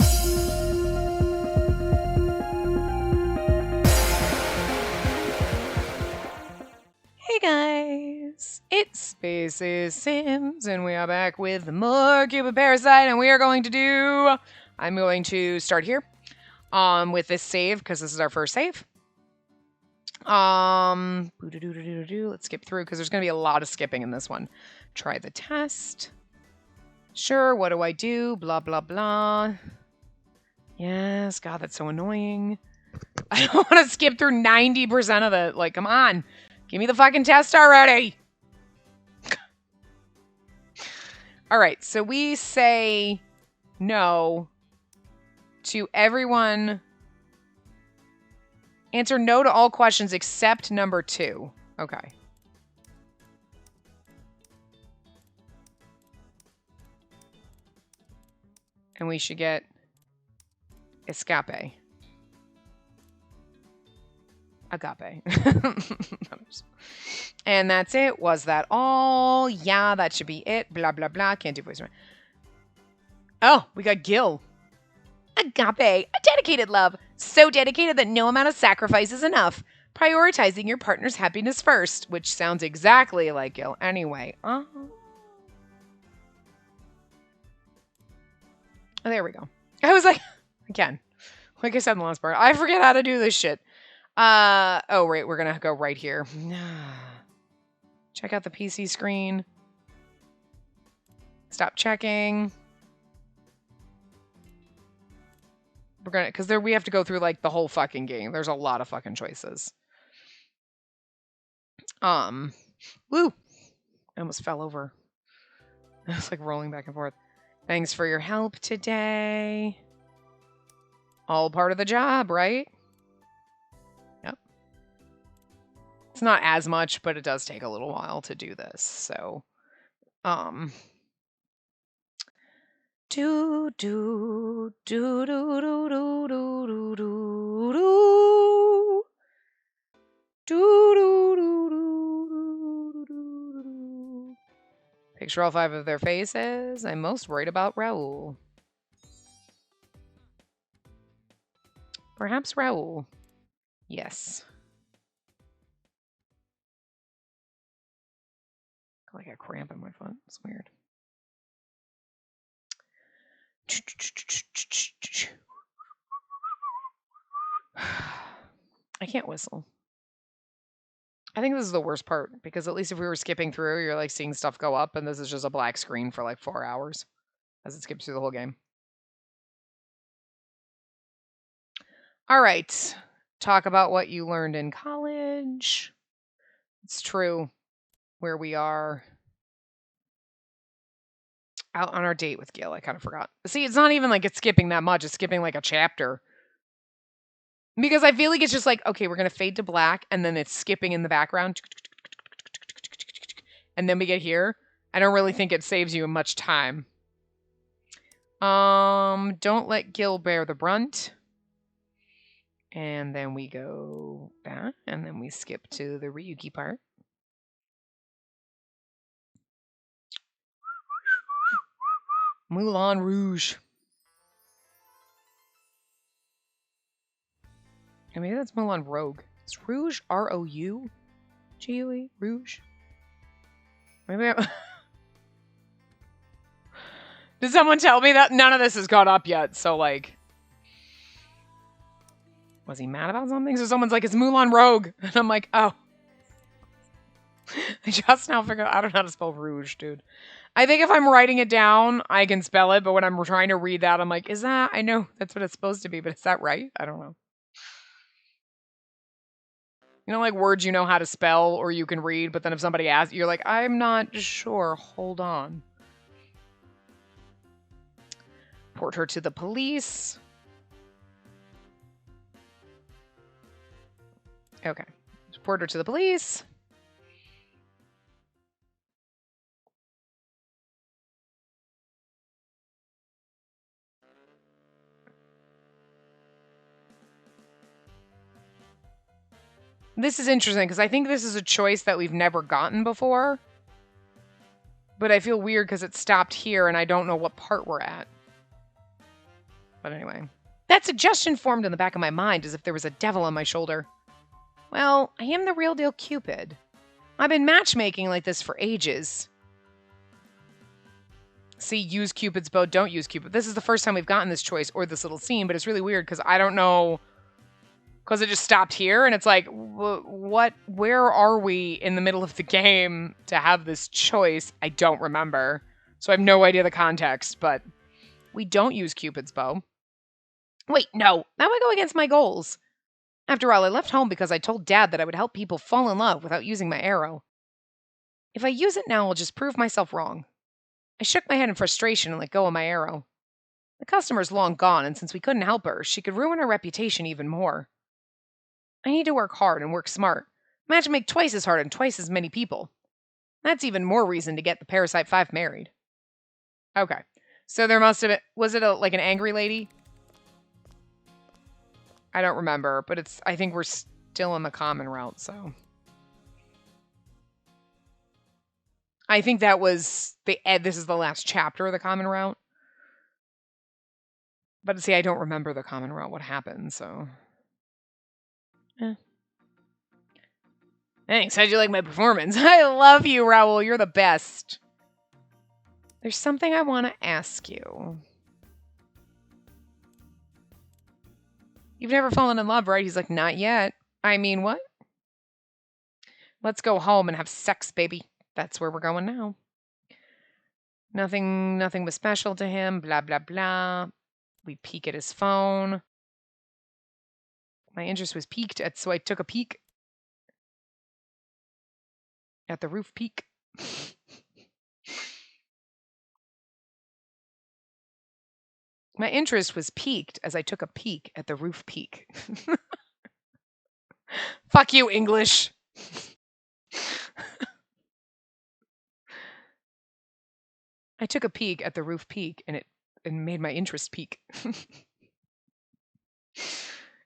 Hey guys, it's Spacey Sims, and we are back with more Cupid Parasite, and I'm going to start here, with this save, because this is our first save. Let's skip through, because there's going to be a lot of skipping in this one. Try the test. Sure, what do I do? Blah, blah, blah. Yes, God, that's so annoying. I don't want to skip through 90% of it. Like, come on. Give me the fucking test already. All right, so we say no to everyone. Answer no to all questions except number 2. Okay. And we should get escape. Agape. And that's it. Was that all? Yeah, that should be it. Blah, blah, blah. Can't do voice. Oh, we got Gil. Agape, a dedicated love. So dedicated that no amount of sacrifice is enough. Prioritizing your partner's happiness first, which sounds exactly like Gil. Anyway. Oh, there we go. I was like, again, like I said in the last part, I forget how to do this shit. Oh, right, we're gonna go right here. Check out the PC screen. Stop checking. We're gonna, because we have to go through, like, the whole fucking game. There's a lot of fucking choices. Woo! I almost fell over. I was, like, rolling back and forth. Thanks for your help today. All part of the job, right? It's not as much, but it does take a little while to do this. So, Picture all 5 of their faces. I'm most worried about Raoul. Perhaps Raoul. Yes. Like a cramp in my foot. It's weird. I can't whistle. I think this is the worst part, because at least if we were skipping through, you're like seeing stuff go up, and this is just a black screen for like 4 hours as it skips through the whole game. All right. Talk about what you learned in college. It's true. Where we are out on our date with Gil. I kind of forgot. See, it's not even like it's skipping that much. It's skipping like a chapter. Because I feel like it's just like, okay, we're going to fade to black, and then it's skipping in the background. And then we get here. I don't really think it saves you much time. Don't let Gil bear the brunt. And then we go back, and then we skip to the Ryuki part. Moulin Rouge. I mean, that's Moulin Rogue. It's Rouge, R-O-U-G-U-E, Rouge. Maybe I... Did someone tell me that? None of this has caught up yet, so, like... Was he mad about something? So someone's like, it's Moulin Rogue. And I'm like, oh. I just now figured out, I don't know how to spell Rouge, dude. I think if I'm writing it down, I can spell it, but when I'm trying to read that, I'm like, is that... I know that's what it's supposed to be, but is that right? I don't know. You know, like words you know how to spell or you can read, but then if somebody asks, you're like, I'm not sure. Hold on. Report her to the police. Okay. Report her to the police. This is interesting because I think this is a choice that we've never gotten before. But I feel weird because it stopped here and I don't know what part we're at. But anyway. That suggestion formed in the back of my mind as if there was a devil on my shoulder. Well, I am the real deal Cupid. I've been matchmaking like this for ages. See, use Cupid's bow, don't use Cupid. This is the first time we've gotten this choice or this little scene, but it's really weird because I don't know. Because it just stopped here, and it's like, what? Where are we in the middle of the game to have this choice? I don't remember. So I have no idea the context, but we don't use Cupid's bow. Wait, no. That would go against my goals. After all, I left home because I told Dad that I would help people fall in love without using my arrow. If I use it now, I'll just prove myself wrong. I shook my head in frustration and let go of my arrow. The customer's long gone, and since we couldn't help her, she could ruin her reputation even more. I need to work hard and work smart. Imagine make twice as hard and twice as many people. That's even more reason to get the Parasite 5 married. Okay. So there must have been... Was it like an angry lady? I don't remember, but it's... I think we're still on the common route, so... I think that was... This is the last chapter of the common route. But see, I don't remember the common route, what happened, so... Thanks, how'd you like my performance? I love you, Raoul, you're the best. There's something I want to ask you. You've never fallen in love, right? He's like, not yet. I mean, what? Let's go home and have sex, baby. That's where we're going now. Nothing was special to him, blah, blah, blah. We peek at his phone. My interest was piqued, so I took a peek. At the roof peak. My interest was piqued as I took a peek at the roof peak. Fuck you, English. I took a peek at the roof peak and it made my interest peak.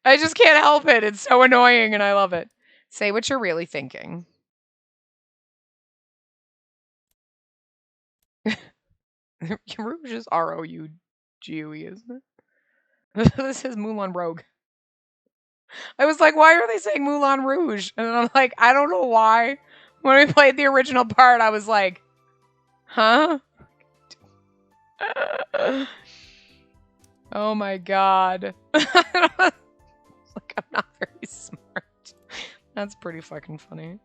I just can't help it. It's so annoying and I love it. Say what you're really thinking. Rouge is R-O-U-G-U-E, isn't it? This is Moulin Rouge. I was like, why are they saying Moulin Rouge? And I'm like, I don't know why. When we played the original part, I was like, huh? Oh my god. Like, I'm not very smart. That's pretty fucking funny.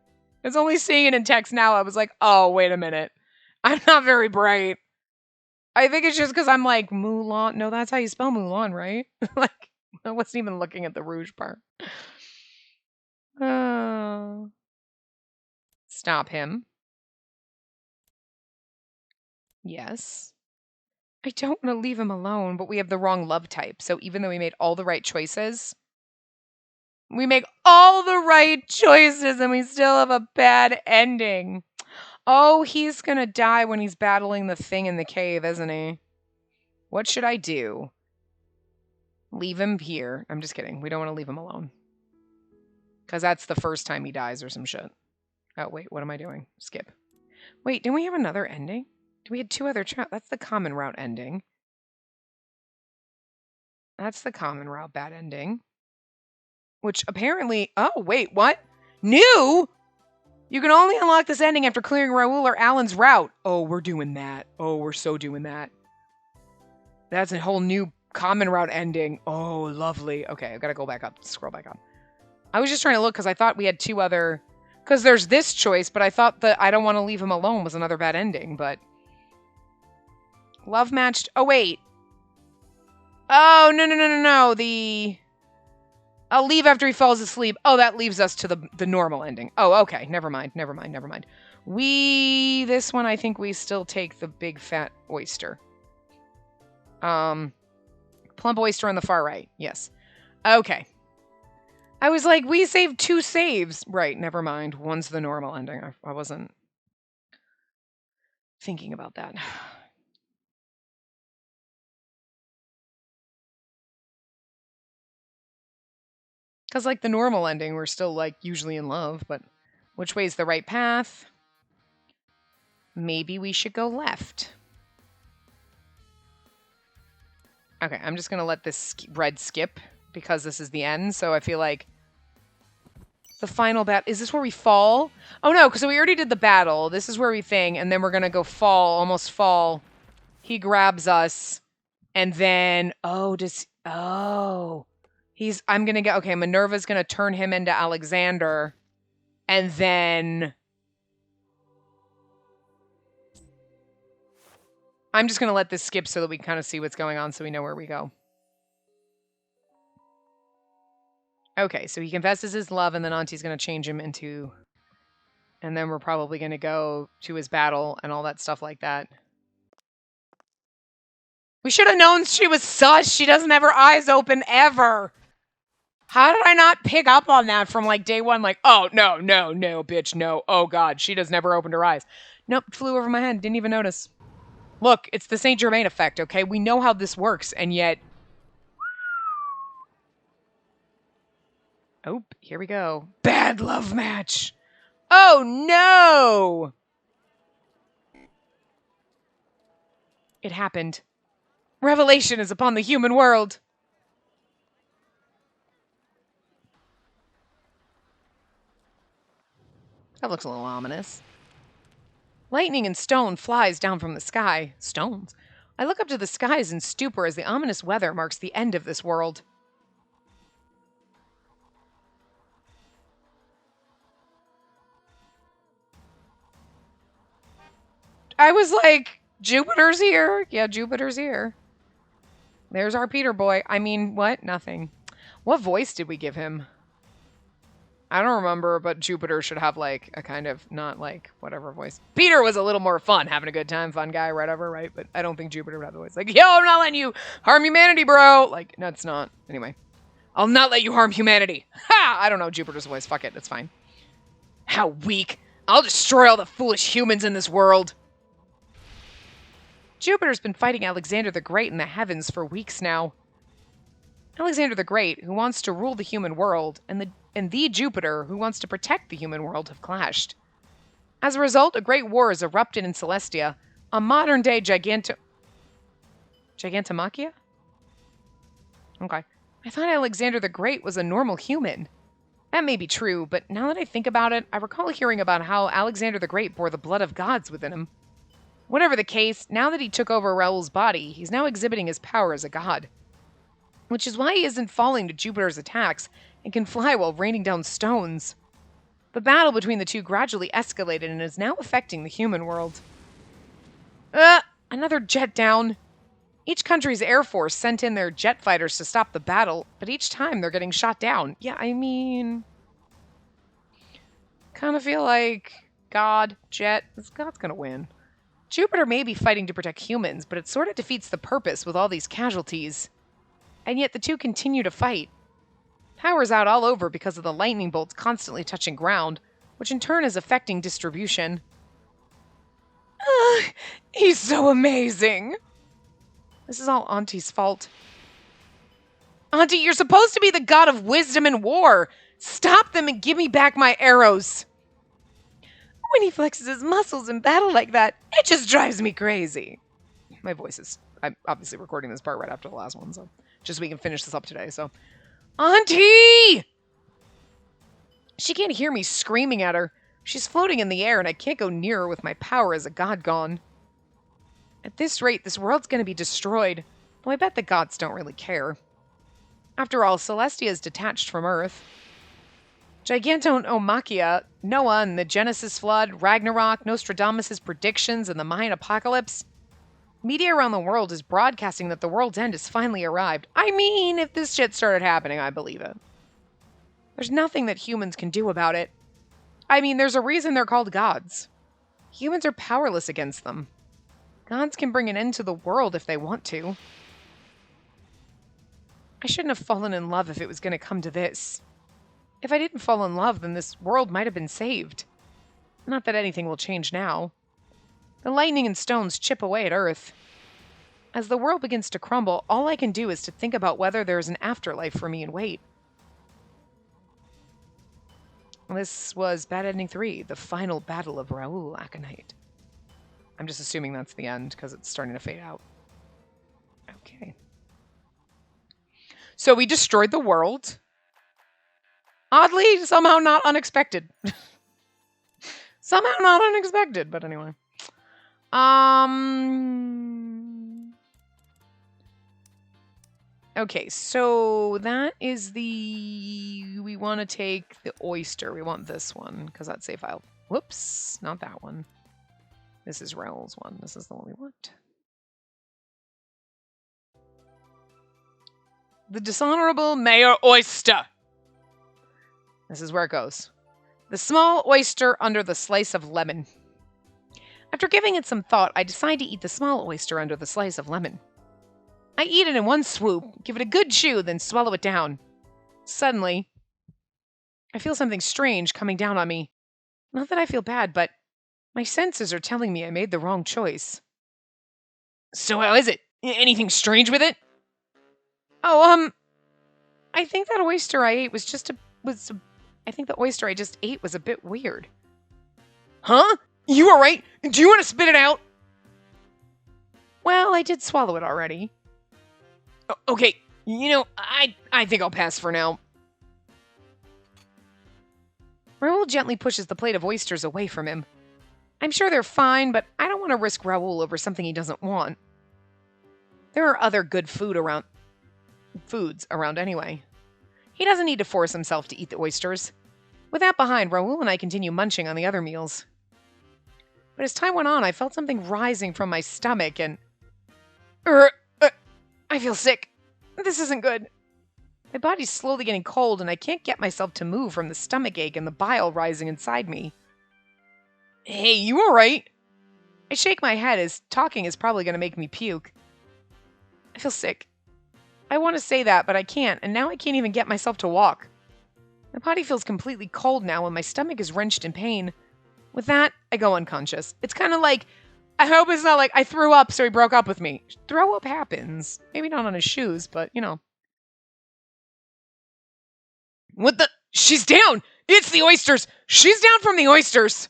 It's only seeing it in text now. I was like, oh, wait a minute. I'm not very bright. I think it's just because I'm like, Moulin. No, that's how you spell Moulin, right? Like, I wasn't even looking at the rouge part. Oh. Stop him. Yes. I don't want to leave him alone, but we have the wrong love type. So even though we made all the right choices, we make all the right choices and we still have a bad ending. Oh, he's going to die when he's battling the thing in the cave, isn't he? What should I do? Leave him here. I'm just kidding. We don't want to leave him alone. Because that's the first time he dies or some shit. Oh, wait. What am I doing? Skip. Wait, didn't we have another ending? We had two other... That's the common route ending. That's the common route bad ending. Which apparently... Oh, wait. What? New? You can only unlock this ending after clearing Raoul or Alan's route. Oh, we're doing that. Oh, we're so doing that. That's a whole new common route ending. Oh, lovely. Okay, I've got to go back up. Scroll back up. I was just trying to look because I thought we had two other... Because there's this choice, but I thought that I don't want to leave him alone was another bad ending, but... Love matched... Oh, wait. Oh, no. I'll leave after he falls asleep. Oh, that leaves us to the normal ending. Oh, okay. Never mind. This one, I think we still take the big fat oyster. Plump oyster on the far right. Yes. Okay. I was like, we saved 2 saves. Right, never mind. One's the normal ending. I wasn't thinking about that. Because, like, the normal ending, we're still, like, usually in love, but which way's the right path? Maybe we should go left. Okay, I'm just going to let this red skip because this is the end. So I feel like the final is this where we fall? Oh no, because we already did the battle. This is where we thing, and then we're going to go fall, almost fall. He grabs us, and then, I'm going to get, okay, Minerva's going to turn him into Alexander, and then I'm just going to let this skip so that we kind of see what's going on so we know where we go. Okay, so he confesses his love, and then Auntie's going to change him into... And then we're probably going to go to his battle and all that stuff like that. We should have known she was sus. She doesn't have her eyes open ever. How did I not pick up on that from, like, day one? Like, oh, no, bitch, no. Oh, God, she does never opened her eyes. Nope, flew over my head. Didn't even notice. Look, it's the Saint Germain effect, okay? We know how this works, and yet... Oh, here we go. Bad love match. Oh, no! It happened. Revelation is upon the human world. That looks a little ominous. Lightning and stone flies down from the sky. Stones? I look up to the skies in stupor as the ominous weather marks the end of this world. I was like, Jupiter's here. Yeah, Jupiter's here. There's our Peter boy. I mean, what? Nothing. What voice did we give him? I don't remember, but Jupiter should have, like, a kind of, not, like, whatever voice. Peter was a little more fun, having a good time, fun guy, whatever, right? But I don't think Jupiter would have the voice. Like, yo, I'm not letting you harm humanity, bro! Like, that's not. Anyway. I'll not let you harm humanity. Ha! I don't know Jupiter's voice. Fuck it. It's fine. How weak. I'll destroy all the foolish humans in this world. Jupiter's been fighting Alexander the Great in the heavens for weeks now. Alexander the Great, who wants to rule the human world, and the Jupiter, who wants to protect the human world, have clashed. As a result, a great war has erupted in Celestia, a modern-day Gigantomachia? Okay. I thought Alexander the Great was a normal human. That may be true, but now that I think about it, I recall hearing about how Alexander the Great bore the blood of gods within him. Whatever the case, now that he took over Raoul's body, he's now exhibiting his power as a god. Which is why he isn't falling to Jupiter's attacks and can fly while raining down stones. The battle between the two gradually escalated and is now affecting the human world. Another jet down. Each country's air force sent in their jet fighters to stop the battle, but each time they're getting shot down. Yeah, I mean... Kind of feel like God's gonna win. Jupiter may be fighting to protect humans, but it sort of defeats the purpose with all these casualties. And yet the two continue to fight. Power's out all over because of the lightning bolts constantly touching ground, which in turn is affecting distribution. He's so amazing! This is all Auntie's fault. Auntie, you're supposed to be the god of wisdom and war! Stop them and give me back my arrows! When he flexes his muscles in battle like that, it just drives me crazy. My voice is... I'm obviously recording this part right after the last one, so... Just so we can finish this up today, so... Auntie! She can't hear me screaming at her. She's floating in the air, and I can't go near her with my power as a god gone. At this rate, this world's going to be destroyed, though I bet the gods don't really care. After all, Celestia is detached from Earth. Gigantomachia, Noah and the Genesis flood, Ragnarok, Nostradamus' predictions, and the Mayan apocalypse. Media around the world is broadcasting that the world's end has finally arrived. I mean, if this shit started happening, I believe it. There's nothing that humans can do about it. I mean, there's a reason they're called gods. Humans are powerless against them. Gods can bring an end to the world if they want to. I shouldn't have fallen in love if it was going to come to this. If I didn't fall in love, then this world might have been saved. Not that anything will change now. The lightning and stones chip away at Earth. As the world begins to crumble, all I can do is to think about whether there is an afterlife for me and wait. This was Bad Ending 3, the final battle of Raoul Aconite. I'm just assuming that's the end, because it's starting to fade out. Okay. So we destroyed the world. Oddly, somehow not unexpected. Somehow not unexpected, but anyway. Okay, so that is we want to take the oyster. We want this one, because that's save file. Whoops, not that one. This is Raoul's one. This is the one we want. The dishonorable Mayor Oyster. This is where it goes. The small oyster under the slice of lemon. After giving it some thought, I decide to eat the small oyster under the slice of lemon. I eat it in one swoop, give it a good chew, then swallow it down. Suddenly, I feel something strange coming down on me. Not that I feel bad, but my senses are telling me I made the wrong choice. So how is it? Anything strange with it? Oh, I think that oyster I ate I think the oyster I just ate was a bit weird. Huh? You alright? Do you want to spit it out? Well, I did swallow it already. Okay, I think I'll pass for now. Raoul gently pushes the plate of oysters away from him. I'm sure they're fine, but I don't want to risk Raoul over something he doesn't want. There are other good foods around anyway. He doesn't need to force himself to eat the oysters. With that behind, Raoul and I continue munching on the other meals. But as time went on, I felt something rising from my stomach and... I feel sick. This isn't good. My body's slowly getting cold and I can't get myself to move from the stomach ache and the bile rising inside me. Hey, you alright? I shake my head as talking is probably going to make me puke. I feel sick. I want to say that, but I can't, and now I can't even get myself to walk. My body feels completely cold now and my stomach is wrenched in pain. With that, I go unconscious. It's kind of like, I hope it's not like I threw up so he broke up with me. Throw up happens. Maybe not on his shoes, but, What the? She's down! It's the oysters! She's down from the oysters!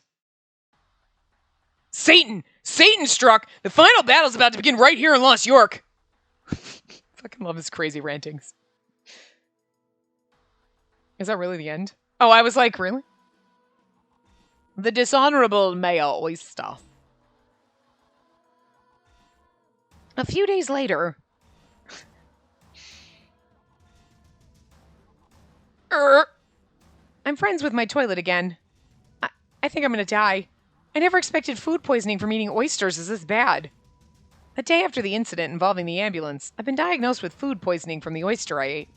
Satan! Satan struck! The final battle's about to begin right here in Lost York! Fucking love his crazy rantings. Is that really the end? Oh, I was like, really? The dishonorable Mayor Oyster. A few days later... I'm friends with my toilet again. I think I'm gonna die. I never expected food poisoning from eating oysters is this bad. The day after the incident involving the ambulance, I've been diagnosed with food poisoning from the oyster I ate.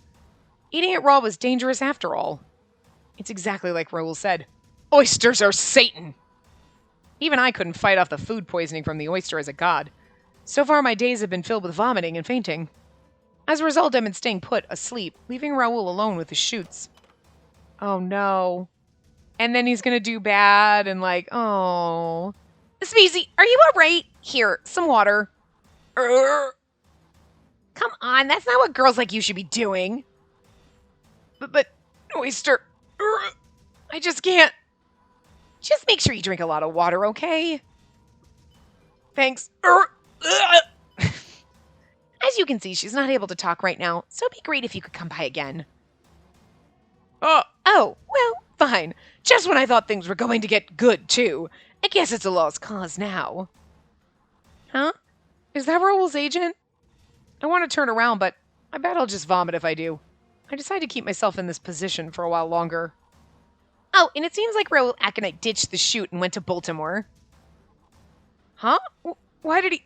Eating it raw was dangerous after all. It's exactly like Raoul said. Oysters are Satan! Even I couldn't fight off the food poisoning from the oyster as a god. So far, my days have been filled with vomiting and fainting. As a result, I've been staying put, asleep, leaving Raoul alone with his shoots. Oh no. And then he's gonna do bad and like, oh. Spacey, are you alright? Here, some water. Come on, that's not what girls like you should be doing. But oyster. I just can't. Just make sure you drink a lot of water, okay? Thanks. As you can see, she's not able to talk right now, so it'd be great if you could come by again. Oh, well, fine. Just when I thought things were going to get good, too. I guess it's a lost cause now. Huh? Is that Raoul's agent? I want to turn around, but I bet I'll just vomit if I do. I decide to keep myself in this position for a while longer. Oh, and it seems like Raoul Aconite ditched the shoot and went to Baltimore. Huh? Why did he...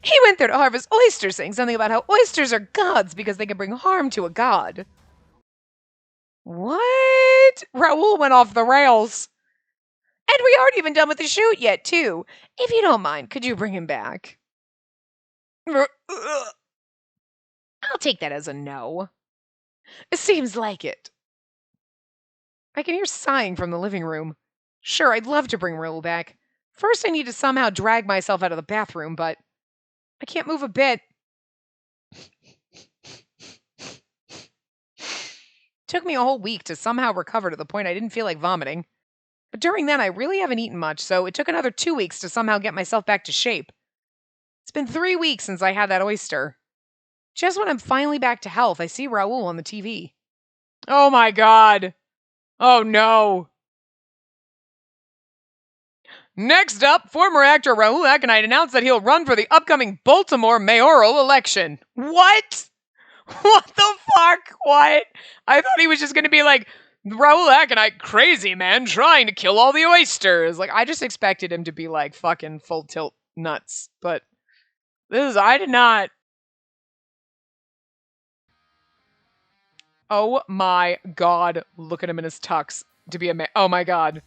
He went there to harvest oysters, saying something about how oysters are gods because they can bring harm to a god. What? Raoul went off the rails. And we aren't even done with the shoot yet, too. If you don't mind, could you bring him back? I'll take that as a no. It seems like it. I can hear sighing from the living room. Sure, I'd love to bring Raoul back. First, I need to somehow drag myself out of the bathroom, but I can't move a bit. Took me a whole week to somehow recover to the point I didn't feel like vomiting. But during then, I really haven't eaten much, so it took another 2 weeks to somehow get myself back to shape. It's been 3 weeks since I had that oyster. Just when I'm finally back to health, I see Raoul on the TV. Oh my god. Oh no. Next up, former actor Raoul Aconite announced that he'll run for the upcoming Baltimore mayoral election. What? What the fuck? What? I thought he was just going to be like, Raoul Aconite, crazy man, trying to kill all the oysters. Like, I just expected him to be like fucking full tilt nuts. But I did not. Oh my god. Look at him in his tux to be a oh my god.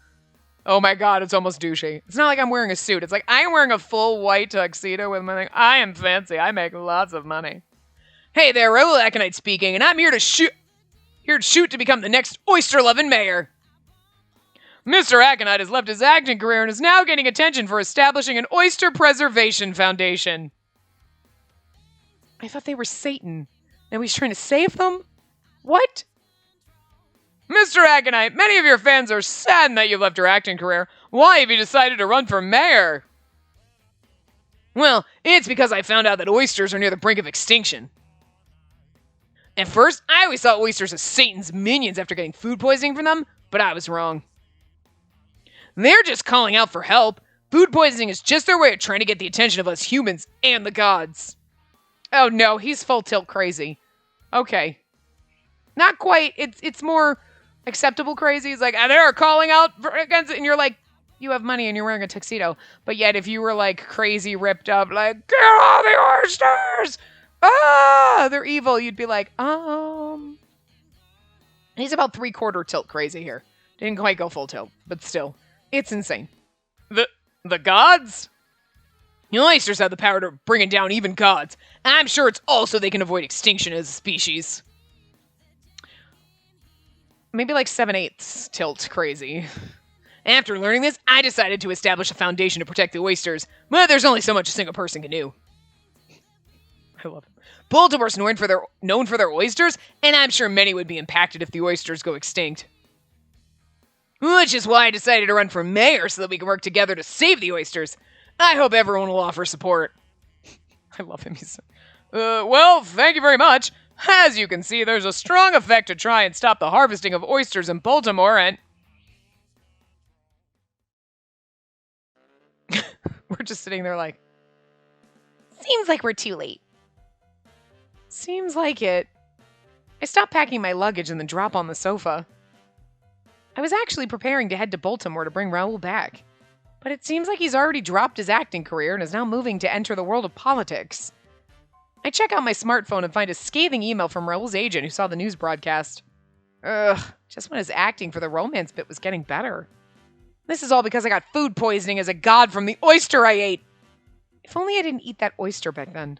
Oh my god, it's almost douchey. It's not like I'm wearing a suit. It's like I'm wearing a full white tuxedo with my thing. I am fancy. I make lots of money. Hey there, Raoul Aconite speaking, and I'm here to shoot to become the next oyster-loving mayor. Mr. Aconite has left his acting career and is now getting attention for establishing an oyster preservation foundation. I thought they were Satan. Now he's trying to save them? What? Mr. Aconite, many of your fans are saddened that you've left your acting career. Why have you decided to run for mayor? Well, it's because I found out that oysters are near the brink of extinction. At first, I always thought oysters as Satan's minions after getting food poisoning from them, but I was wrong. They're just calling out for help. Food poisoning is just their way of trying to get the attention of us humans and the gods. Oh no, he's full tilt crazy. Okay. Not quite. It's more acceptable crazy. He's like, they're calling out against it, and you're like, you have money and you're wearing a tuxedo. But yet, if you were like crazy ripped up, like, get all the oysters! Ah, they're evil. You'd be like, He's about 3/4 tilt crazy here. Didn't quite go full tilt, but still, it's insane. The gods? The oysters have the power to bring it down even gods. And I'm sure it's also they can avoid extinction as a species. Maybe like 7/8 tilt crazy. After learning this, I decided to establish a foundation to protect the oysters. But there's only so much a single person can do. I love it. Baltimore's known for their oysters, and I'm sure many would be impacted if the oysters go extinct. Which is why I decided to run for mayor so that we can work together to save the oysters. I hope everyone will offer support. I love him. Well, thank you very much. As you can see, there's a strong effect to try and stop the harvesting of oysters in Baltimore, and we're just sitting there like, seems like we're too late. Seems like it. I stopped packing my luggage and then drop on the sofa. I was actually preparing to head to Baltimore to bring Raoul back. But it seems like he's already dropped his acting career and is now moving to enter the world of politics. I check out my smartphone and find a scathing email from Raoul's agent who saw the news broadcast. Ugh, just when his acting for the romance bit was getting better. This is all because I got food poisoning as a god from the oyster I ate. If only I didn't eat that oyster back then.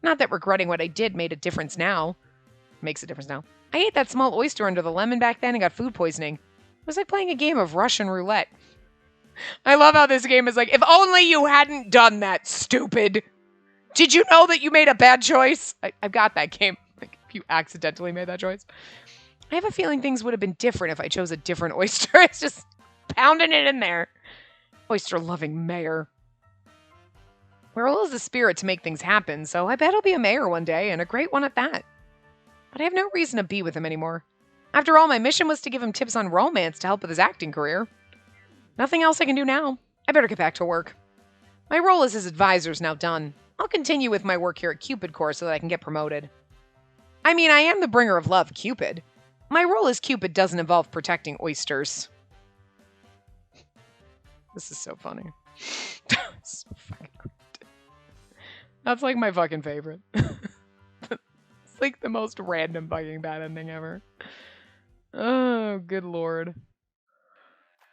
Not that regretting what I did made a difference now. Makes a difference now. I ate that small oyster under the lemon back then and got food poisoning. It was like playing a game of Russian roulette. I love how this game is like, if only you hadn't done that, stupid. Did you know that you made a bad choice? I've got that game. Like, if you accidentally made that choice. I have a feeling things would have been different if I chose a different oyster. It's just pounding it in there. Oyster-loving mayor. Raoul is the spirit to make things happen, so I bet he'll be a mayor one day, and a great one at that. But I have no reason to be with him anymore. After all, my mission was to give him tips on romance to help with his acting career. Nothing else I can do now. I better get back to work. My role as his advisor is now done. I'll continue with my work here at Cupid Corps so that I can get promoted. I mean, I am the bringer of love, Cupid. My role as Cupid doesn't involve protecting oysters. This is so funny. That's so fucking great. That's like my fucking favorite. It's like the most random fucking bad ending ever. Oh, good lord.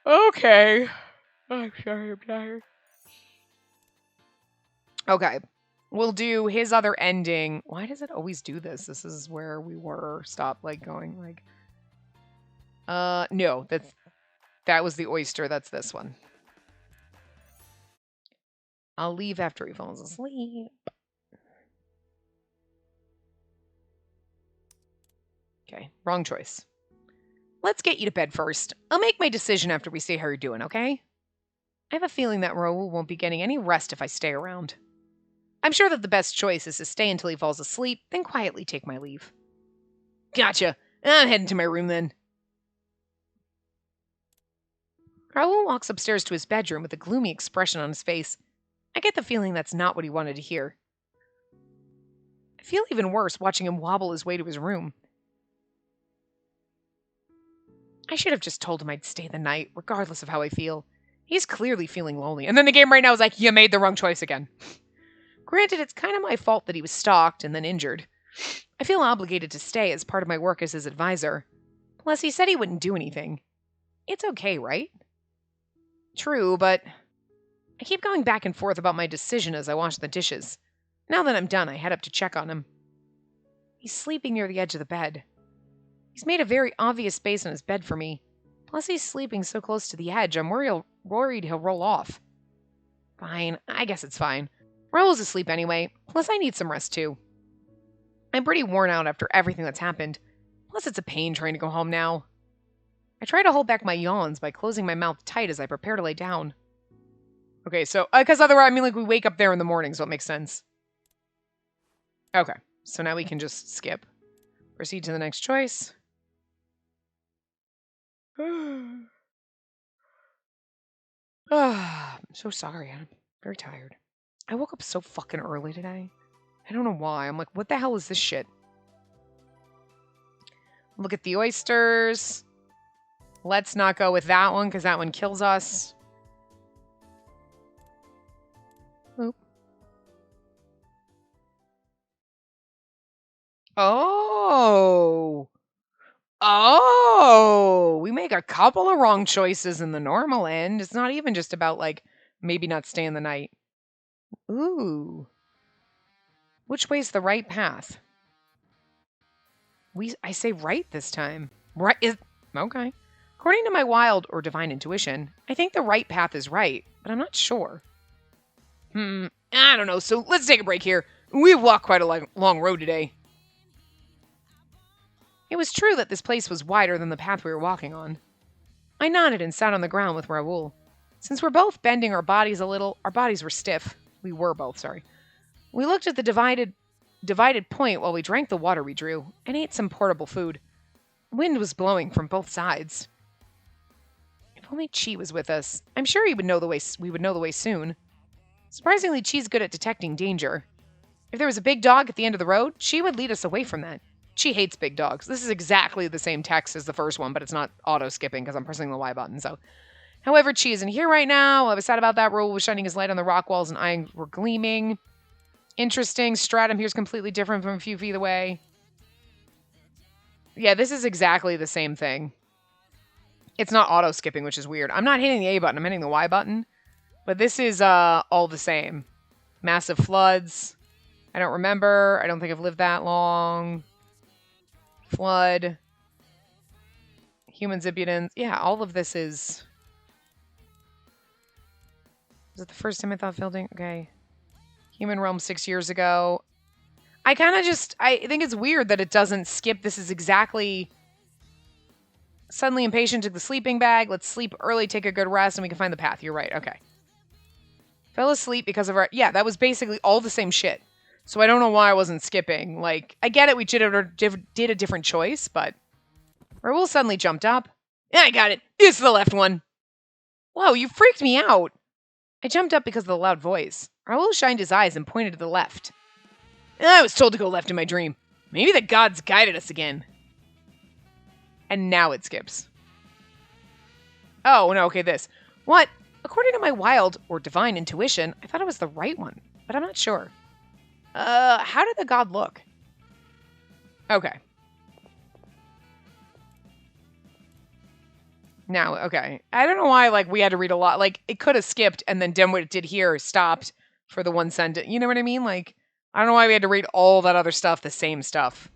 Okay. I'm sorry, I'm tired. Okay. We'll do his other ending. Why does it always do this? This is where we were. Stop, like, going, like... No. That was the oyster. That's this one. I'll leave after he falls asleep. Okay, wrong choice. Let's get you to bed first. I'll make my decision after we see how you're doing, okay? I have a feeling that Raoul won't be getting any rest if I stay around. I'm sure that the best choice is to stay until he falls asleep, then quietly take my leave. Gotcha. I'm heading to my room then. Raoul walks upstairs to his bedroom with a gloomy expression on his face. I get the feeling that's not what he wanted to hear. I feel even worse watching him wobble his way to his room. I should have just told him I'd stay the night, regardless of how I feel. He's clearly feeling lonely. And then the game right now is like, you made the wrong choice again. Granted, it's kind of my fault that he was stalked and then injured. I feel obligated to stay as part of my work as his advisor. Plus, he said he wouldn't do anything. It's okay, right? True, but I keep going back and forth about my decision as I wash the dishes. Now that I'm done, I head up to check on him. He's sleeping near the edge of the bed. He's made a very obvious space on his bed for me. Plus, he's sleeping so close to the edge, I'm worried he'll roll off. Fine, I guess it's fine. Raoul's asleep anyway, plus I need some rest too. I'm pretty worn out after everything that's happened. Plus, it's a pain trying to go home now. I try to hold back my yawns by closing my mouth tight as I prepare to lay down. Okay, so, because otherwise, we wake up there in the morning, so it makes sense. Okay, so now we can just skip. Proceed to the next choice. I'm so sorry. I'm very tired. I woke up so fucking early today. I don't know why. I'm like, what the hell is this shit? Look at the oysters. Let's not go with that one, because that one kills us. Oop. Oh. Oh. We make a couple of wrong choices in the normal end. It's not even just about, like, maybe not staying the night. Ooh. Which way's the right path? I say right this time. Right is... Okay. According to my wild or divine intuition, I think the right path is right, but I'm not sure. I don't know, so let's take a break here. We've walked quite a long road today. It was true that this place was wider than the path we were walking on. I nodded and sat on the ground with Raoul. Since we're both bending our bodies a little, our bodies were stiff. We were both, sorry. We looked at the divided point while we drank the water we drew and ate some portable food. Wind was blowing from both sides. If only Chi was with us. I'm sure we would know the way soon. Surprisingly, Chi's good at detecting danger. If there was a big dog at the end of the road, Chi would lead us away from that. Chi hates big dogs. This is exactly the same text as the first one, but it's not auto-skipping because I'm pressing the Y button, so... However, Chi isn't here right now. I was sad about that. Raoul was shining his light on the rock walls and eyes were gleaming. Interesting. Stratum here is completely different from a few feet away. Yeah, this is exactly the same thing. It's not auto-skipping, which is weird. I'm not hitting the A button. I'm hitting the Y button. But this is all the same. Massive floods. I don't remember. I don't think I've lived that long. Flood. Human impudence. Yeah, all of this is... Is it the first time I thought building? Okay. Human realm 6 years ago. I think it's weird that it doesn't skip. This is exactly... Suddenly impatient, took the sleeping bag. Let's sleep early, take a good rest, and we can find the path. You're right. Okay. Fell asleep because of our... Yeah, that was basically all the same shit. So I don't know why I wasn't skipping. Like, I get it. We did a different choice, but... Raoul suddenly jumped up. Yeah, I got it. It's the left one. Whoa, you freaked me out. I jumped up because of the loud voice. Raoul shined his eyes and pointed to the left. I was told to go left in my dream. Maybe the gods guided us again. And now it skips. Oh, no, okay, this. What? According to my wild or divine intuition, I thought it was the right one, but I'm not sure. How did the god look? Okay. Now, okay. I don't know why, like, we had to read a lot. Like, it could have skipped and then done what it did here, stopped for the one sentence. You know what I mean? Like, I don't know why we had to read all that other stuff, the same stuff.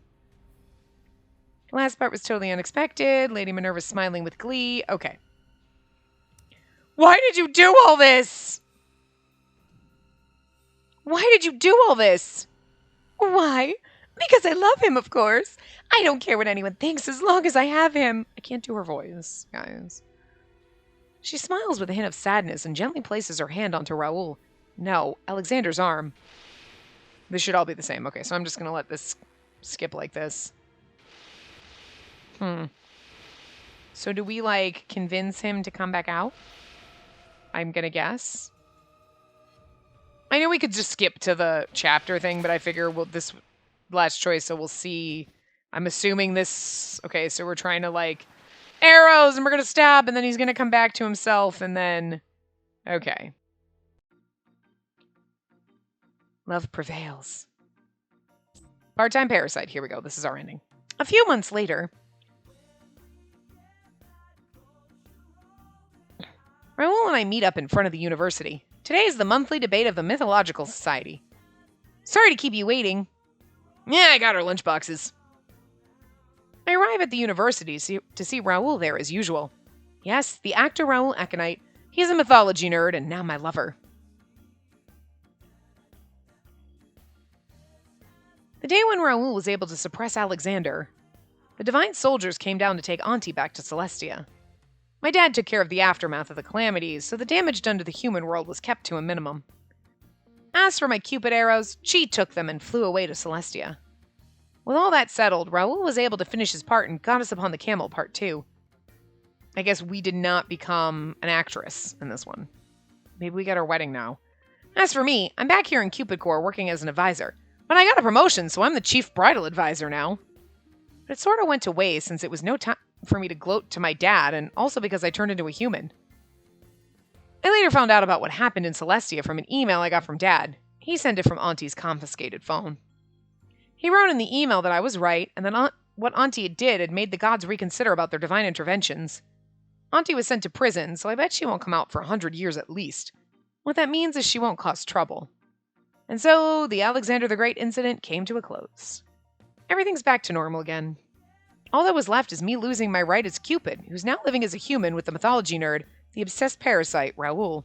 The last part was totally unexpected. Lady Minerva's smiling with glee. Okay. Why did you do all this? Why did you do all this? Why? Because I love him, of course. I don't care what anyone thinks as long as I have him. I can't do her voice, guys. She smiles with a hint of sadness and gently places her hand onto Raoul. No, Alexander's arm. This should all be the same. Okay, so I'm just going to let this skip like this. So do we, like, convince him to come back out? I'm going to guess. I know we could just skip to the chapter thing, but I figure this last choice, so we'll see. I'm assuming this... Okay, so we're trying to, like, arrows, and we're going to stab, and then he's going to come back to himself, and then... Okay. Love prevails. Part-time Parasite. Here we go. This is our ending. A few months later... Raoul and I meet up in front of the university. Today is the monthly debate of the Mythological Society. Sorry to keep you waiting. Yeah, I got our lunchboxes. I arrive at the university to see Raoul there as usual. Yes, the actor Raoul Aconite. He's a mythology nerd and now my lover. The day when Raoul was able to suppress Alexander, the divine soldiers came down to take Auntie back to Celestia. My dad took care of the aftermath of the calamities, so the damage done to the human world was kept to a minimum. As for my Cupid arrows, she took them and flew away to Celestia. With all that settled, Raoul was able to finish his part and Goddess Upon the Camel Part 2. I guess we did not become an actress in this one. Maybe we got our wedding now. As for me, I'm back here in Cupid Corps working as an advisor, but I got a promotion, so I'm the chief bridal advisor now. But it sort of went to waste since it was no time for me to gloat to my dad, and also because I turned into a human. I later found out about what happened in Celestia from an email I got from Dad. He sent it from Auntie's confiscated phone. He wrote in the email that I was right, and that what Auntie did had made the gods reconsider about their divine interventions. Auntie was sent to prison, so I bet she won't come out for 100 years at least. What that means is she won't cause trouble. And so, the Alexander the Great incident came to a close. Everything's back to normal again. All that was left is me losing my right as Cupid, who's now living as a human with the mythology nerd, the obsessed parasite, Raoul.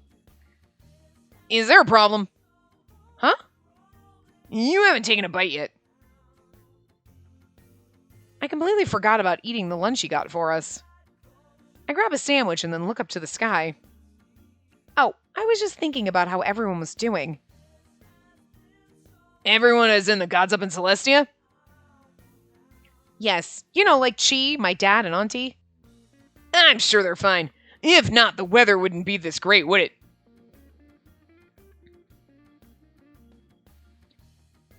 Is there a problem? Huh? You haven't taken a bite yet. I completely forgot about eating the lunch he got for us. I grab a sandwich and then look up to the sky. Oh, I was just thinking about how everyone was doing. Everyone is in the gods up in Celestia? Yes, you know, like Chi, my dad, and Auntie. I'm sure they're fine. If not, the weather wouldn't be this great, would it?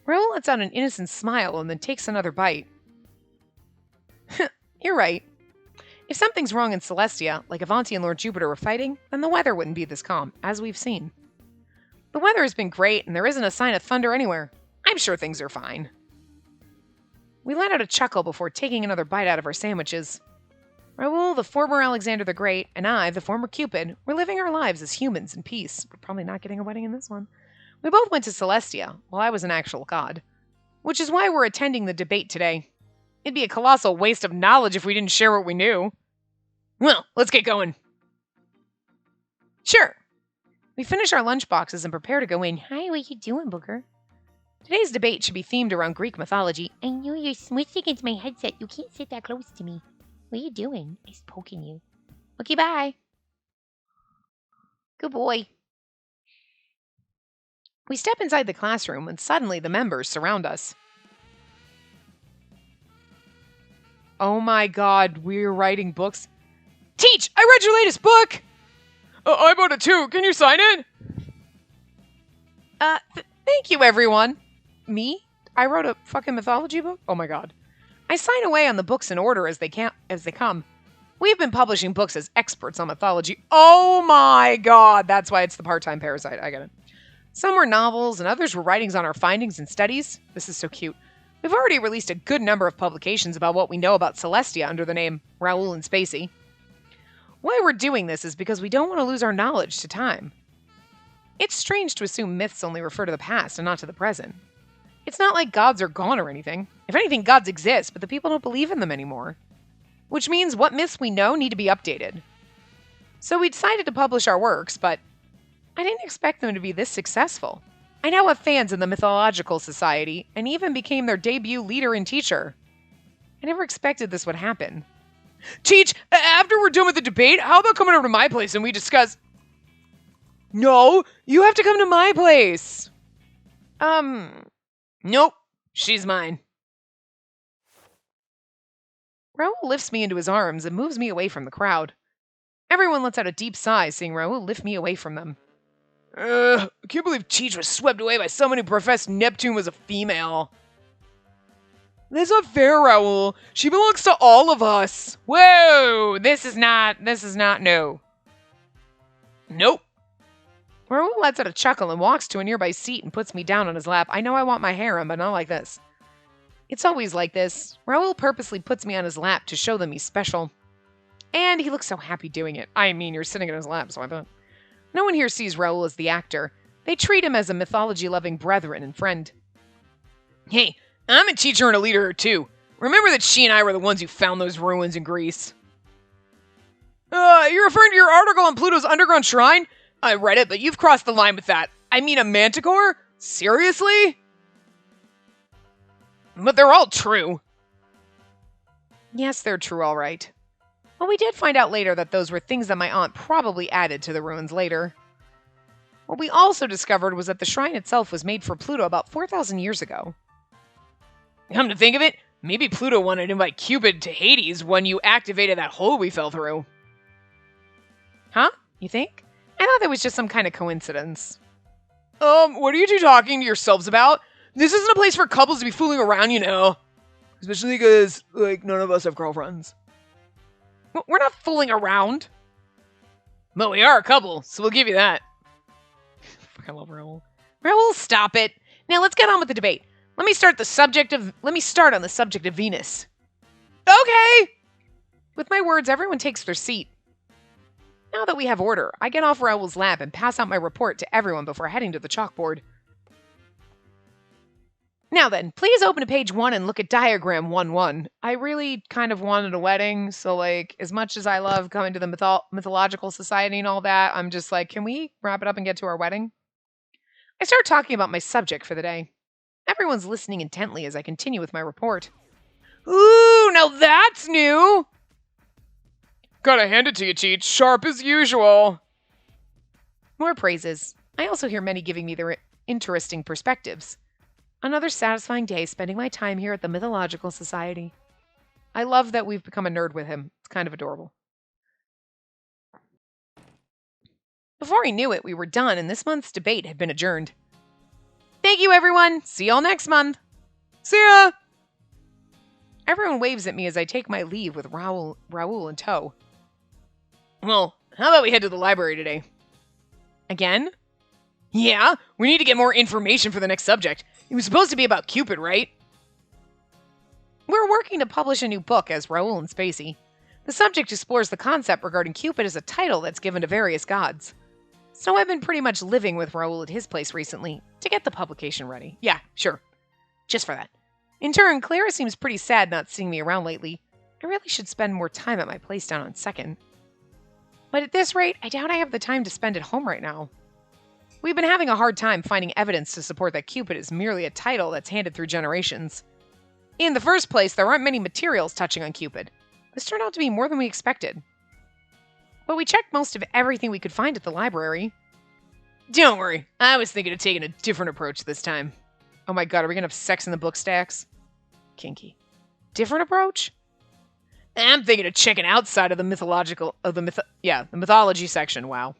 Raoul lets out an innocent smile and then takes another bite. You're right. If something's wrong in Celestia, like if Auntie and Lord Jupiter were fighting, then the weather wouldn't be this calm, as we've seen. The weather has been great, and there isn't a sign of thunder anywhere. I'm sure things are fine. We let out a chuckle before taking another bite out of our sandwiches. Raoul, the former Alexander the Great, and I, the former Cupid, were living our lives as humans in peace. We're probably not getting a wedding in this one. We both went to Celestia, while I was an actual god. Which is why we're attending the debate today. It'd be a colossal waste of knowledge if we didn't share what we knew. Well, let's get going. Sure. We finish our lunch boxes and prepare to go in. Hi, what you doing, Booker? Today's debate should be themed around Greek mythology. I know you're smushed against my headset. You can't sit that close to me. What are you doing? He's poking you. Okay, bye. Good boy. We step inside the classroom and suddenly the members surround us. Oh my god, we're writing books. Teach! I read your latest book! I bought it too. Can you sign it? Thank you, everyone. Me? I wrote a fucking mythology book? Oh my god. I sign away on the books in order as they come. We've been publishing books as experts on mythology. Oh my god. That's why it's the part-time Parasite. I get it. Some were novels and others were writings on our findings and studies. This is so cute. We've already released a good number of publications about what we know about Celestia under the name Raoul and Spacey. Why we're doing this is because we don't want to lose our knowledge to time. It's strange to assume myths only refer to the past and not to the present. It's not like gods are gone or anything. If anything, gods exist, but the people don't believe in them anymore. Which means what myths we know need to be updated. So we decided to publish our works, but I didn't expect them to be this successful. I now have fans in the Mythological Society, and even became their debut leader and teacher. I never expected this would happen. Teach, after we're done with the debate, how about coming over to my place and we discuss... No, you have to come to my place. Nope, she's mine. Raoul lifts me into his arms and moves me away from the crowd. Everyone lets out a deep sigh, seeing Raoul lift me away from them. I can't believe Cheech was swept away by someone who professed Neptune was a female. That's not fair, Raoul. She belongs to all of us. Whoa, this is not, no. Nope. Raoul lets out a chuckle and walks to a nearby seat and puts me down on his lap. I know I want my harem, but not like this. It's always like this. Raoul purposely puts me on his lap to show them he's special. And he looks so happy doing it. I mean, you're sitting in his lap, so I thought. No one here sees Raoul as the actor. They treat him as a mythology-loving brethren and friend. Hey, I'm a teacher and a leader too. Remember that she and I were the ones who found those ruins in Greece. You're referring to your article on Pluto's underground shrine? I read it, but you've crossed the line with that. I mean, a manticore? Seriously? But they're all true. Yes, they're true, all right. Well, we did find out later that those were things that my aunt probably added to the ruins later. What we also discovered was that the shrine itself was made for Pluto about 4,000 years ago. Come to think of it, maybe Pluto wanted to invite Cupid to Hades when you activated that hole we fell through. Huh? You think? I thought that was just some kind of coincidence. What are you two talking to yourselves about? This isn't a place for couples to be fooling around, you know. Especially because, none of us have girlfriends. We're not fooling around. But we are a couple, so we'll give you that. Fuck, I love Raoul. Raoul, stop it. Now let's get on with the debate. Let me start on the subject of Venus. Okay! With my words, everyone takes their seat. Now that we have order, I get off Raoul's lap and pass out my report to everyone before heading to the chalkboard. Now then, please open to page 1 and look at diagram 1-1. I really kind of wanted a wedding, so as much as I love coming to the mythological society and all that, I'm just can we wrap it up and get to our wedding? I start talking about my subject for the day. Everyone's listening intently as I continue with my report. Ooh, now that's new! Gotta hand it to you, Cheech. Sharp as usual. More praises. I also hear many giving me their interesting perspectives. Another satisfying day spending my time here at the Mythological Society. I love that we've become a nerd with him. It's kind of adorable. Before he knew it, we were done and this month's debate had been adjourned. Thank you, everyone. See y'all next month. See ya! Everyone waves at me as I take my leave with Raoul in tow. Well, how about we head to the library today? Again? Yeah, we need to get more information for the next subject. It was supposed to be about Cupid, right? We're working to publish a new book as Raoul and Spacey. The subject explores the concept regarding Cupid as a title that's given to various gods. So I've been pretty much living with Raoul at his place recently to get the publication ready. Yeah, sure. Just for that. In turn, Clara seems pretty sad not seeing me around lately. I really should spend more time at my place down on 2nd. But at this rate, I doubt I have the time to spend at home right now. We've been having a hard time finding evidence to support that Cupid is merely a title that's handed through generations. In the first place, there aren't many materials touching on Cupid. This turned out to be more than we expected. But we checked most of everything we could find at the library. Don't worry, I was thinking of taking a different approach this time. Oh my god, are we gonna have sex in the book stacks? Kinky. Different approach? I'm thinking of checking outside of the the mythology section, wow.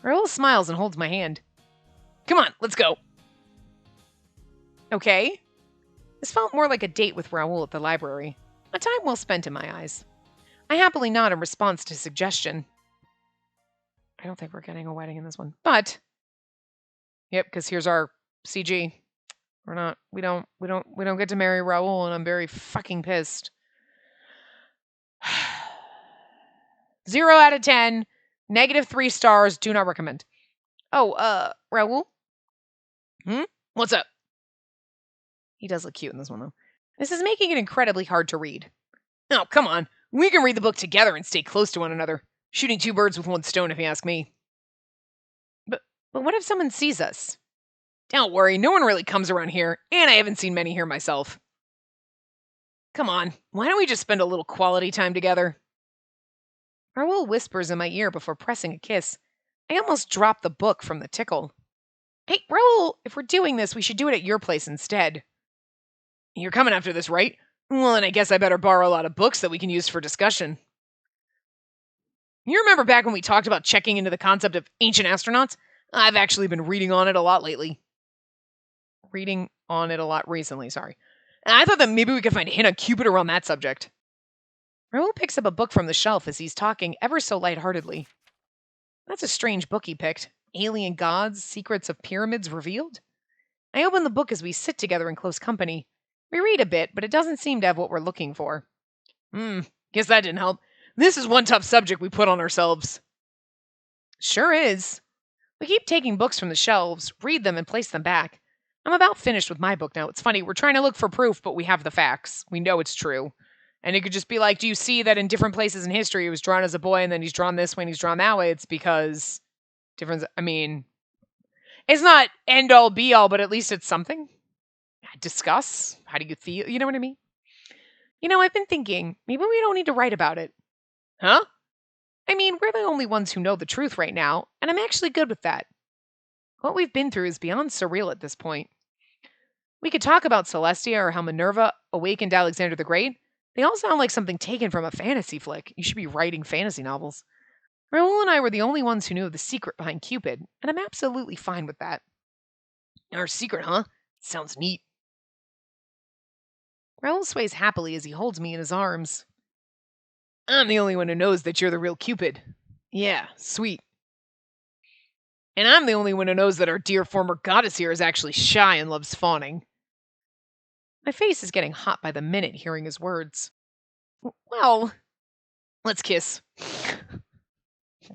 Raoul smiles and holds my hand. Come on, let's go. Okay. This felt more like a date with Raoul at the library. A time well spent in my eyes. I happily nod in response to his suggestion. I don't think we're getting a wedding in this one, but yep, because here's our CG. We don't get to marry Raoul, and I'm very fucking pissed. 0 out of 10, -3 stars, do not recommend. Oh, Raoul? What's up? He does look cute in this one, though. This is making it incredibly hard to read. Oh, come on. We can read the book together and stay close to one another. Shooting 2 birds with 1 stone, if you ask me. But what if someone sees us? Don't worry, no one really comes around here, and I haven't seen many here myself. Come on, why don't we just spend a little quality time together? Raoul whispers in my ear before pressing a kiss. I almost dropped the book from the tickle. Hey, Raoul, if we're doing this, we should do it at your place instead. You're coming after this, right? Well, then I guess I better borrow a lot of books that we can use for discussion. You remember back when we talked about checking into the concept of ancient astronauts? I've actually been reading on it a lot lately. Reading on it a lot recently, sorry. And I thought that maybe we could find a hint on Cupid around that subject. Raoul picks up a book from the shelf as he's talking ever so lightheartedly. That's a strange book he picked. Alien Gods, Secrets of Pyramids Revealed? I open the book as we sit together in close company. We read a bit, but it doesn't seem to have what we're looking for. Guess that didn't help. This is one tough subject we put on ourselves. Sure is. We keep taking books from the shelves, read them, and place them back. I'm about finished with my book now. It's funny, we're trying to look for proof, but we have the facts. We know it's true. And it could just be like, do you see that in different places in history he was drawn as a boy and then he's drawn this way and he's drawn that way? It's because difference, I mean, it's not end all be all, but at least it's something. Discuss. How do you feel? You know what I mean? I've been thinking, maybe we don't need to write about it. Huh? I mean, we're the only ones who know the truth right now, and I'm actually good with that. What we've been through is beyond surreal at this point. We could talk about Celestia or how Minerva awakened Alexander the Great. They all sound like something taken from a fantasy flick. You should be writing fantasy novels. Raoul and I were the only ones who knew the secret behind Cupid, and I'm absolutely fine with that. Our secret, huh? Sounds neat. Raoul sways happily as he holds me in his arms. I'm the only one who knows that you're the real Cupid. Yeah, sweet. And I'm the only one who knows that our dear former goddess here is actually shy and loves fawning. My face is getting hot by the minute hearing his words. Well, let's kiss.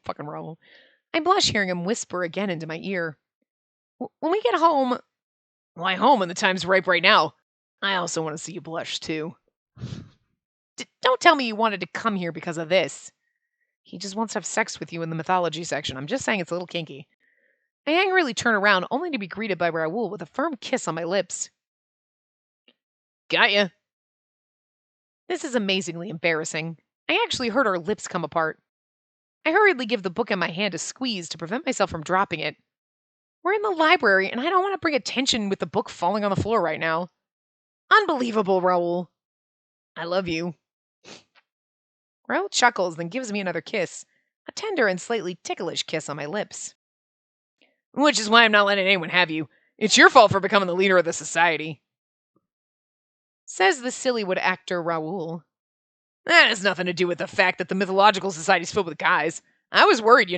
Fucking Raoul. I blush hearing him whisper again into my ear. When we get home... Why home when the time's ripe right now? I also want to see you blush, too. Don't tell me you wanted to come here because of this. He just wants to have sex with you in the mythology section. I'm just saying it's a little kinky. I angrily turn around, only to be greeted by Raoul with a firm kiss on my lips. Got ya. This is amazingly embarrassing. I actually heard our lips come apart. I hurriedly give the book in my hand a squeeze to prevent myself from dropping it. We're in the library, and I don't want to bring attention with the book falling on the floor right now. Unbelievable, Raoul. I love you. Raoul chuckles, then gives me another kiss, a tender and slightly ticklish kiss on my lips. Which is why I'm not letting anyone have you. It's your fault for becoming the leader of the society. Says the sillywood actor Raoul. That has nothing to do with the fact that the mythological society's filled with guys. I was worried,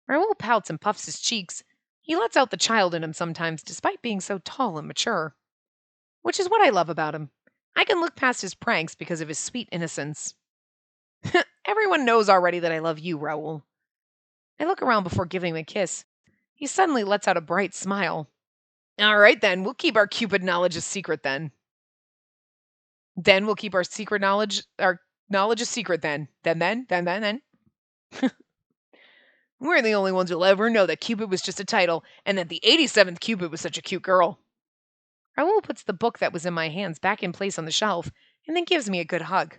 Raoul pouts and puffs his cheeks. He lets out the child in him sometimes, despite being so tall and mature. Which is what I love about him. I can look past his pranks because of his sweet innocence. Everyone knows already that I love you, Raoul. I look around before giving him a kiss. He suddenly lets out a bright smile. All right, then. We'll keep our Cupid knowledge a secret, then. Then we'll keep our knowledge a secret, then. Then. We're the only ones who'll ever know that Cupid was just a title, and that the 87th Cupid was such a cute girl. Raoul puts the book that was in my hands back in place on the shelf, and then gives me a good hug.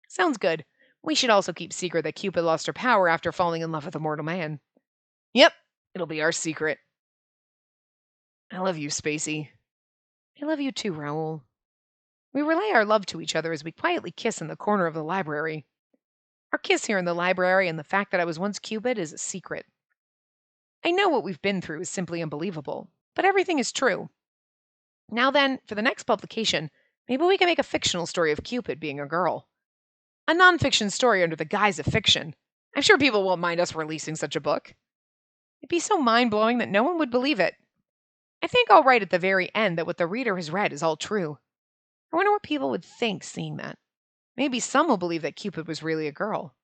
Sounds good. We should also keep secret that Cupid lost her power after falling in love with a mortal man. Yep, it'll be our secret. I love you, Spacey. I love you too, Raoul. We relay our love to each other as we quietly kiss in the corner of the library. Our kiss here in the library and the fact that I was once Cupid is a secret. I know what we've been through is simply unbelievable, but everything is true. Now then, for the next publication, maybe we can make a fictional story of Cupid being a girl. A nonfiction story under the guise of fiction. I'm sure people won't mind us releasing such a book. It'd be so mind-blowing that no one would believe it. I think I'll write at the very end that what the reader has read is all true. I wonder what people would think seeing that. Maybe some will believe that Cupid was really a girl.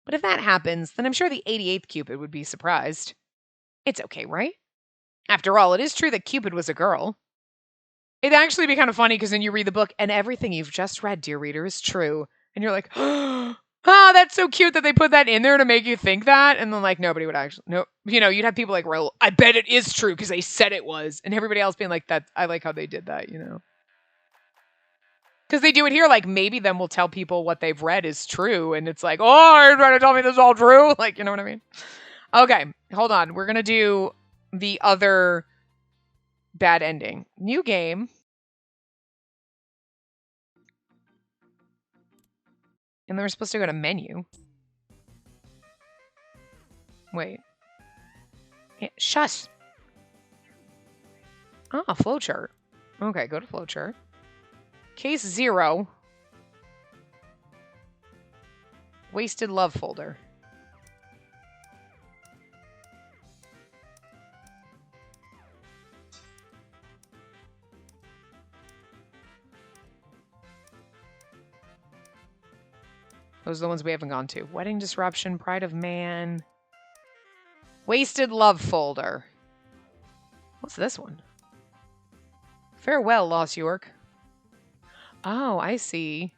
But if that happens, then I'm sure the 88th Cupid would be surprised. It's okay, right? After all, it is true that Cupid was a girl. It'd actually be kind of funny because then you read the book and everything you've just read, dear reader, is true. And you're like, oh, that's so cute that they put that in there to make you think that. And then nobody would actually, no, you'd have people like, Raoul, I bet it is true because they said it was. And everybody else being like, that, I like how they did that, Because they do it here, maybe then we'll tell people what they've read is true. And it's like, oh, are you trying to tell me this is all true? You know what I mean? Okay, hold on. We're going to do the other bad ending. New game. And then we're supposed to go to menu. Wait. Yeah, shush. Ah, flowchart. Okay, go to flowchart. Case 0. Wasted love folder. Those are the ones we haven't gone to. Wedding disruption, pride of man. Wasted love folder. What's this one? Farewell, Lost York. Oh, I see.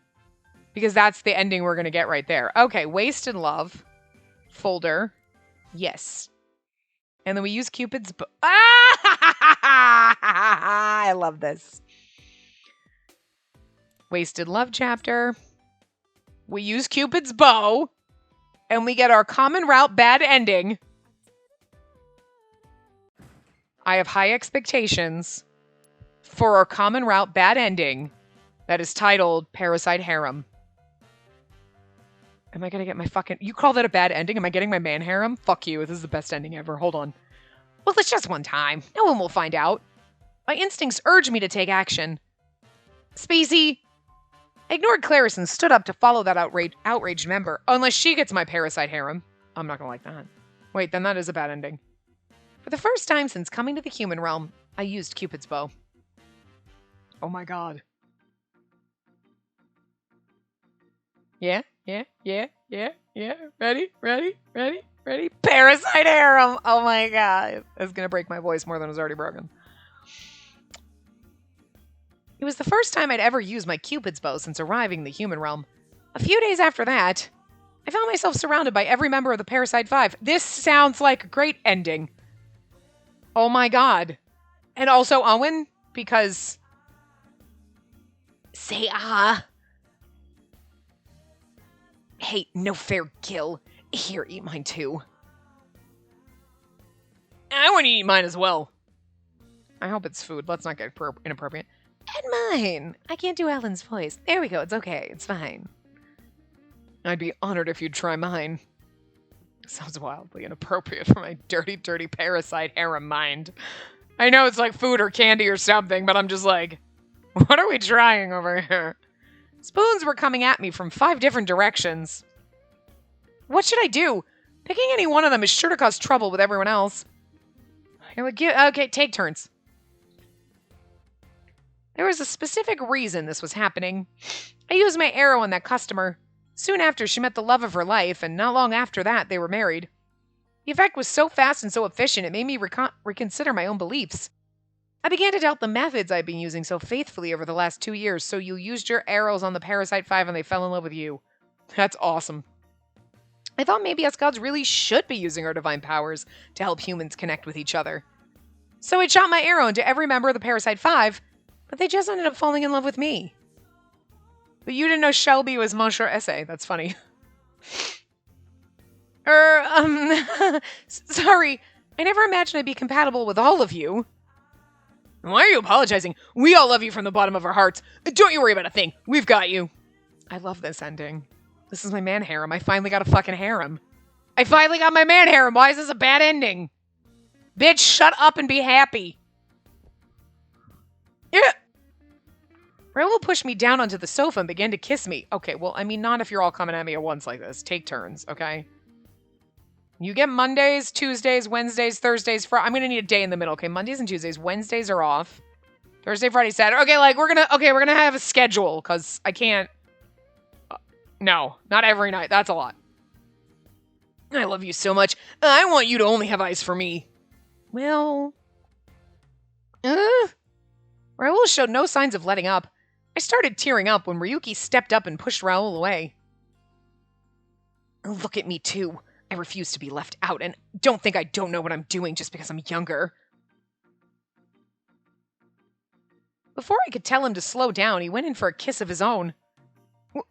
Because that's the ending we're going to get right there. Okay, wasted love folder. Yes. And then we use Cupid's bow. Ah! I love this. Wasted love chapter. We use Cupid's bow. And we get our common route bad ending. I have high expectations for our common route bad ending that is titled Parasite Harem. Am I going to get my fucking... You call that a bad ending? Am I getting my man harem? Fuck you. This is the best ending ever. Hold on. Well, it's just one time. No one will find out. My instincts urge me to take action. Spacey. I ignored Clarice and stood up to follow that outraged member. Unless she gets my parasite harem. I'm not going to like that. Wait, then that is a bad ending. For the first time since coming to the human realm, I used Cupid's bow. Oh my god. Yeah. Ready? Parasite harem! Oh my god. It's gonna break my voice more than it was already broken. It was the first time I'd ever used my Cupid's bow since arriving in the human realm. A few days after that, I found myself surrounded by every member of the Parasite 5. This sounds like a great ending. Oh my god. And also Owen, because... Say ah. Hey, no fair kill. Here, eat mine too. I want to eat mine as well. I hope it's food. Let's not get inappropriate. And mine. I can't do Alan's voice. There we go. It's okay. It's fine. I'd be honored if you'd try mine. Sounds wildly inappropriate for my dirty, dirty parasite harem mind. I know it's like food or candy or something, but I'm just like, what are we trying over here? Spoons were coming at me from 5 different directions. What should I do? Picking any one of them is sure to cause trouble with everyone else. Okay, take turns. There was a specific reason this was happening. I used my arrow on that customer. Soon after, she met the love of her life, and not long after that, they were married. The effect was so fast and so efficient, it made me reconsider my own beliefs. I began to doubt the methods I've been using so faithfully over the last 2 years, so you used your arrows on the Parasite 5 and they fell in love with you. That's awesome. I thought maybe us gods really should be using our divine powers to help humans connect with each other. So I shot my arrow into every member of the Parasite 5, but they just ended up falling in love with me. But you didn't know Shelby was Monsieur Essay. That's funny. Sorry. I never imagined I'd be compatible with all of you. Why are you apologizing? We all love you from the bottom of our hearts. Don't you worry about a thing. We've got you. I love this ending. This is my man harem. I finally got a fucking harem. I finally got my man harem. Why is this a bad ending? Bitch, shut up and be happy. Yeah. Raoul pushed me down onto the sofa and began to kiss me. Okay, well, I mean, not if you're all coming at me at once like this. Take turns, okay? You get Mondays, Tuesdays, Wednesdays, Thursdays, Fridays. I'm going to need a day in the middle, okay? Mondays and Tuesdays. Wednesdays are off. Thursday, Friday, Saturday. Okay, like, we're going to have a schedule, because I can't... no, not every night. That's a lot. I love you so much. I want you to only have eyes for me. Well... Raoul showed no signs of letting up. I started tearing up when Ryuki stepped up and pushed Raoul away. Look at me, too. I refuse to be left out, and don't think I don't know what I'm doing just because I'm younger. Before I could tell him to slow down, he went in for a kiss of his own.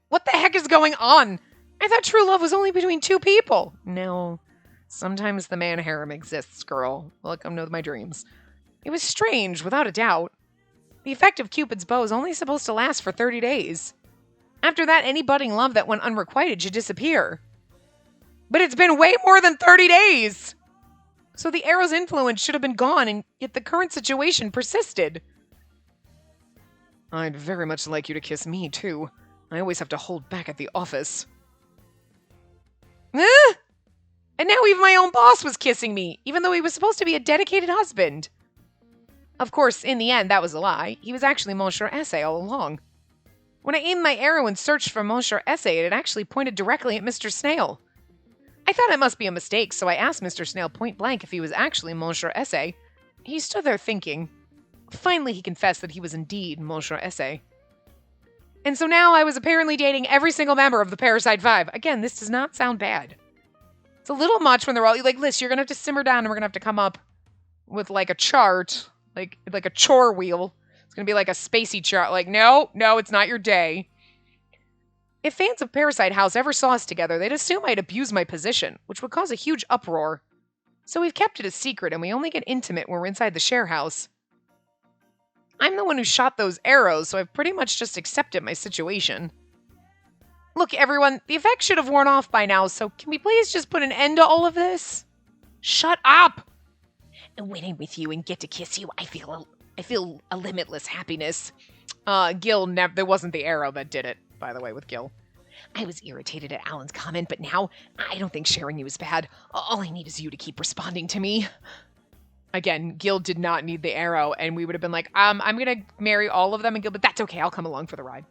What the heck is going on? I thought true love was only between 2 people. No. Sometimes the man harem exists, girl. Welcome to my dreams. It was strange, without a doubt. The effect of Cupid's bow is only supposed to last for 30 days. After that, any budding love that went unrequited should disappear. But it's been way more than 30 days! So the arrow's influence should have been gone, and yet the current situation persisted. I'd very much like you to kiss me, too. I always have to hold back at the office. Ah! And now even my own boss was kissing me, even though he was supposed to be a dedicated husband. Of course, in the end, that was a lie. He was actually Monsieur Essay all along. When I aimed my arrow and searched for Monsieur Essay, it had actually pointed directly at Mr. Snail. I thought it must be a mistake, so I asked Mr. Snail point blank if he was actually Monsieur Essay. He stood there thinking. Finally, he confessed that he was indeed Monsieur Essay. And so now I was apparently dating every single member of the Parasite 5. Again, this does not sound bad. It's a little much when they're all like, Liz, you're going to have to simmer down and we're going to have to come up with like a chart, like a chore wheel. It's going to be like a Spacey chart. Like, no, it's not your day. If fans of Parasite House ever saw us together, they'd assume I'd abuse my position, which would cause a huge uproar. So we've kept it a secret and we only get intimate when we're inside the share house. I'm the one who shot those arrows, so I've pretty much just accepted my situation. Look, everyone, the effect should have worn off by now, so can we please just put an end to all of this? Shut up! When I'm with you and get to kiss you, I feel a limitless happiness. Gil, there wasn't the arrow that did it, by the way, with Gil. I was irritated at Alan's comment, but now I don't think sharing you is bad. All I need is you to keep responding to me. Again, Gil did not need the arrow, and we would have been like, I'm gonna marry all of them, and Gil, but that's okay, I'll come along for the ride.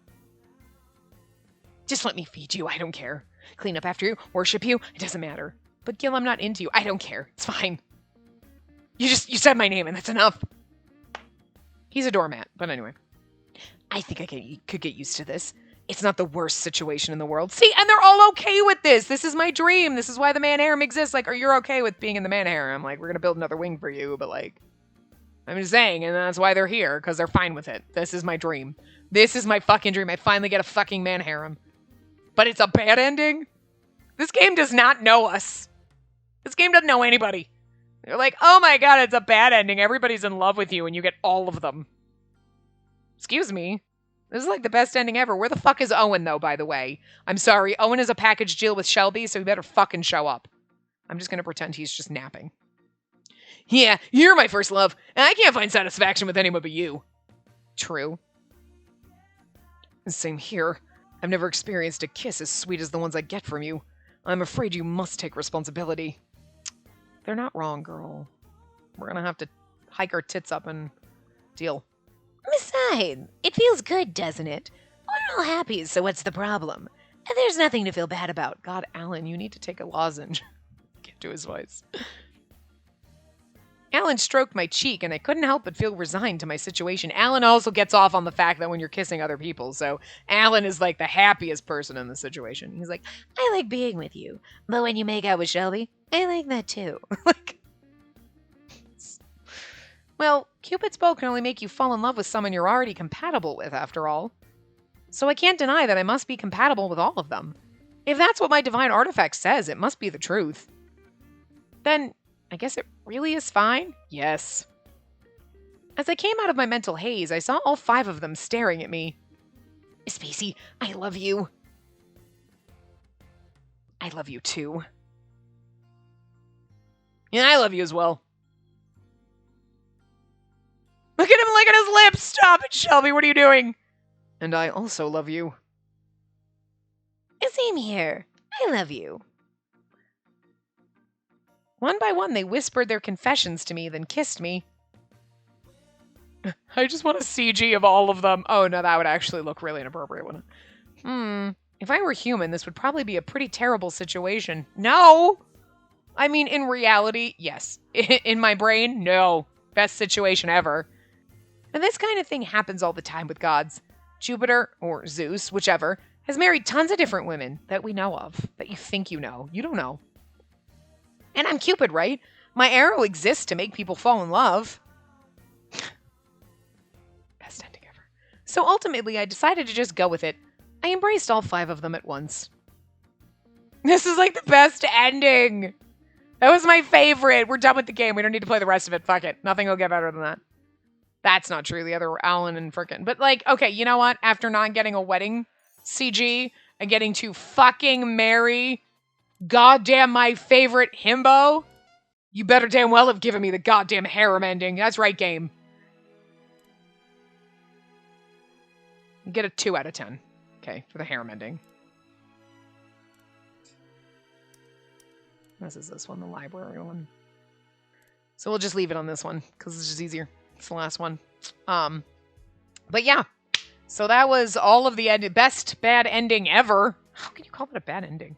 Just let me feed you, I don't care. Clean up after you, worship you, it doesn't matter. But Gil, I'm not into you, I don't care, it's fine. You said my name, and that's enough. He's a doormat, but anyway. I think I could get used to this. It's not the worst situation in the world. See, and they're all okay with this. This is my dream. This is why the man harem exists. Like, or you're okay with being in the man harem. Like, we're going to build another wing for you, but like, I'm just saying, and that's why they're here, because they're fine with it. This is my dream. This is my fucking dream. I finally get a fucking man harem. But it's a bad ending? This game does not know us. This game doesn't know anybody. They're like, oh my god, it's a bad ending. Everybody's in love with you, and you get all of them. Excuse me. This is like the best ending ever. Where the fuck is Owen, though, by the way? I'm sorry. Owen is a package deal with Shelby, so he better fucking show up. I'm just going to pretend he's just napping. Yeah, you're my first love, and I can't find satisfaction with anyone but you. True. Same here. I've never experienced a kiss as sweet as the ones I get from you. I'm afraid you must take responsibility. They're not wrong, girl. We're going to have to hike our tits up and deal. Besides, it feels good, doesn't it? We're all happy, so what's the problem? There's nothing to feel bad about. God, Alan, you need to take a lozenge. Get to his voice. Alan stroked my cheek, and I couldn't help but feel resigned to my situation. Alan also gets off on the fact that when you're kissing other people, so Alan is like the happiest person in the situation. He's like, I like being with you, but when you make out with Shelby, I like that too. Like, well, Cupid's bow can only make you fall in love with someone you're already compatible with, after all. So I can't deny that I must be compatible with all of them. If that's what my divine artifact says, it must be the truth. Then, I guess it really is fine? Yes. As I came out of my mental haze, I saw all 5 of them staring at me. Spacey, I love you. I love you too. Yeah, I love you as well. Look at him licking his lips! Stop it, Shelby, what are you doing? And I also love you. Same here. I love you. One by one, they whispered their confessions to me, then kissed me. I just want a CG of all of them. Oh, no, that would actually look really inappropriate, wouldn't it? If I were human, this would probably be a pretty terrible situation. No! I mean, in reality, yes. In my brain, no. Best situation ever. And this kind of thing happens all the time with gods. Jupiter, or Zeus, whichever, has married tons of different women that we know of, that you think you know. You don't know. And I'm Cupid, right? My arrow exists to make people fall in love. Best ending ever. So ultimately, I decided to just go with it. I embraced all 5 of them at once. This is like the best ending. That was my favorite. We're done with the game. We don't need to play the rest of it. Fuck it. Nothing will get better than that. That's not true. The other were Alan and frickin'. But like, okay, you know what? After not getting a wedding CG and getting to fucking marry goddamn my favorite himbo, you better damn well have given me the goddamn harem ending. That's right, game. You get a 2 out of 10. Okay, for the harem ending. This is this one, the library one. So we'll just leave it on this one because it's just easier. It's the last one. But yeah. So that was all of the best bad ending ever. How can you call it a bad ending?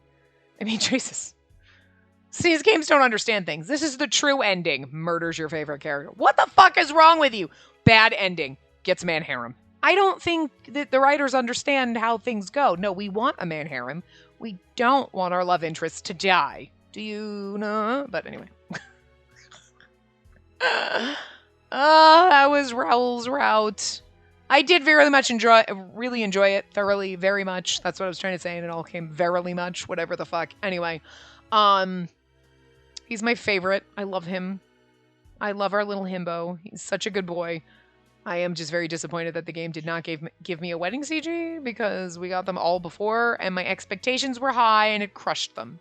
I mean, Jesus. See, these games don't understand things. This is the true ending. Murders your favorite character. What the fuck is wrong with you? Bad ending. Gets man harem. I don't think that the writers understand how things go. No, we want a man harem. We don't want our love interest to die. Do you know? But anyway. That was Raoul's route. I did really enjoy it thoroughly, very much. That's what I was trying to say, and it all came verily much, whatever the fuck. Anyway, he's my favorite. I love him. I love our little himbo. He's such a good boy. I am just very disappointed that the game did not give me a wedding CG because we got them all before, and my expectations were high, and it crushed them.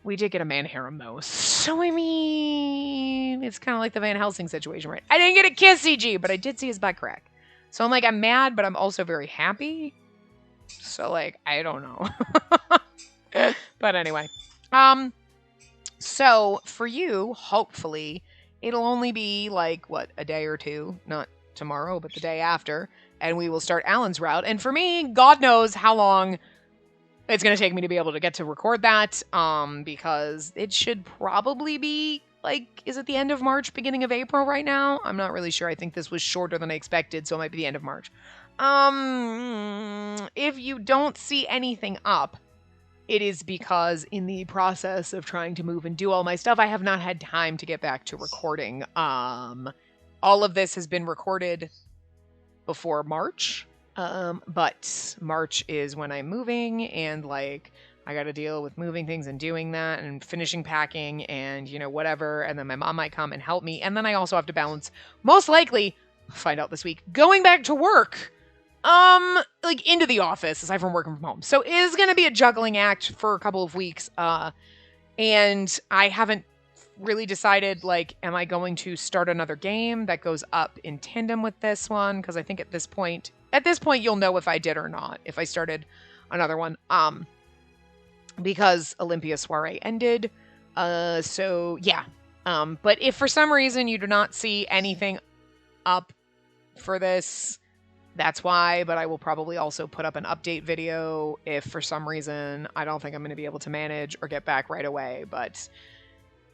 We did get a man harem, though. So, I mean, it's kind of like the Van Helsing situation, right? I didn't get a kiss CG, but I did see his butt crack. So I'm like, I'm mad, but I'm also very happy. So, like, I don't know. But anyway. So, for you, hopefully, it'll only be, like, what, a day or two? Not tomorrow, but the day after. And we will start Alan's route. And for me, God knows how long it's going to take me to be able to get to record that, because it should probably be, like, is it the end of March, beginning of April right now? I'm not really sure. I think this was shorter than I expected, so it might be the end of March. If you don't see anything up, it is because in the process of trying to move and do all my stuff, I have not had time to get back to recording. All of this has been recorded before March. But March is when I'm moving, and like I got to deal with moving things and doing that and finishing packing and, you know, whatever. And then my mom might come and help me. And then I also have to balance, most likely, find out this week, going back to work, like into the office aside from working from home. So it is going to be a juggling act for a couple of weeks. And I haven't really decided, like, am I going to start another game that goes up in tandem with this one? Because I think at this point, you'll know if I did or not, if I started another one. Because Olympia Soiree ended. So, yeah. But if for some reason you do not see anything up for this, that's why. But I will probably also put up an update video if for some reason I don't think I'm going to be able to manage or get back right away. But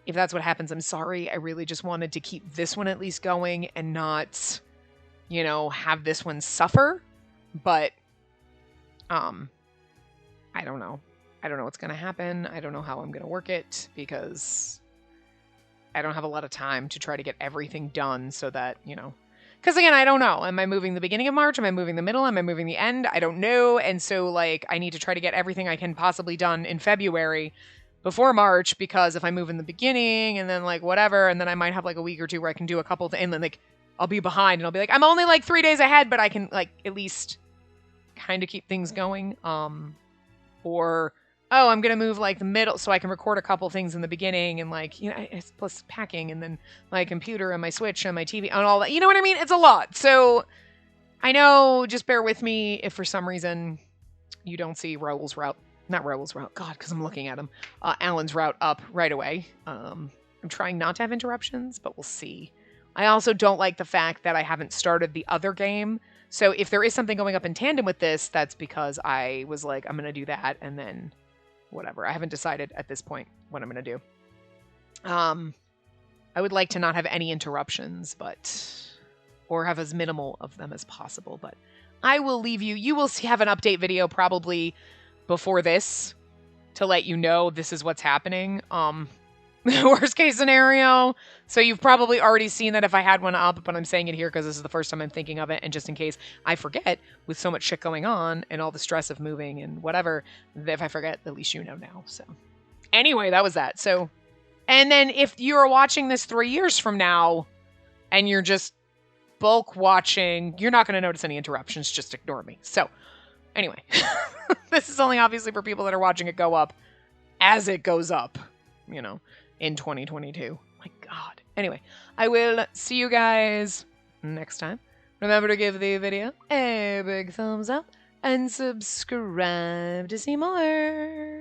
if that's what happens, I'm sorry. I really just wanted to keep this one at least going and not, you know, have this one suffer. But I don't know. I don't know what's going to happen. I don't know how I'm going to work it because I don't have a lot of time to try to get everything done so that, you know, because again, I don't know. Am I moving the beginning of March? Am I moving the middle? Am I moving the end? I don't know. And so, like, I need to try to get everything I can possibly done in February before March, because if I move in the beginning and then, like, whatever, and then I might have, like, a week or two where I can do a couple and then, like, I'll be behind and I'll be like, I'm only, like, 3 days ahead, but I can, like, at least kind of keep things going. Or, oh, I'm going to move, like, the middle so I can record a couple things in the beginning and, like, you know, it's plus packing and then my computer and my Switch and my TV and all that. You know what I mean? It's a lot. So I know, just bear with me if for some reason you don't see Raoul's route. Not Raoul's route. God, because I'm looking at him. Alan's route up right away. I'm trying not to have interruptions, but we'll see. I also don't like the fact that I haven't started the other game. So if there is something going up in tandem with this, that's because I was like, I'm going to do that and then whatever. I haven't decided at this point what I'm going to do. I would like to not have any interruptions, or have as minimal of them as possible, but I will leave you. You will have an update video probably before this to let you know this is what's happening. Worst case scenario. So you've probably already seen that if I had one up, but I'm saying it here because this is the first time I'm thinking of it. And just in case I forget with so much shit going on and all the stress of moving and whatever, if I forget, at least you know now. So anyway, that was that. So, and then if you're watching this 3 years from now and you're just bulk watching, you're not going to notice any interruptions. Just ignore me. So Anyway, this is only obviously for people that are watching it go up as it goes up, you know, in 2022. My God. Anyway, I will see you guys next time. Remember to give the video a big thumbs up and subscribe to see more.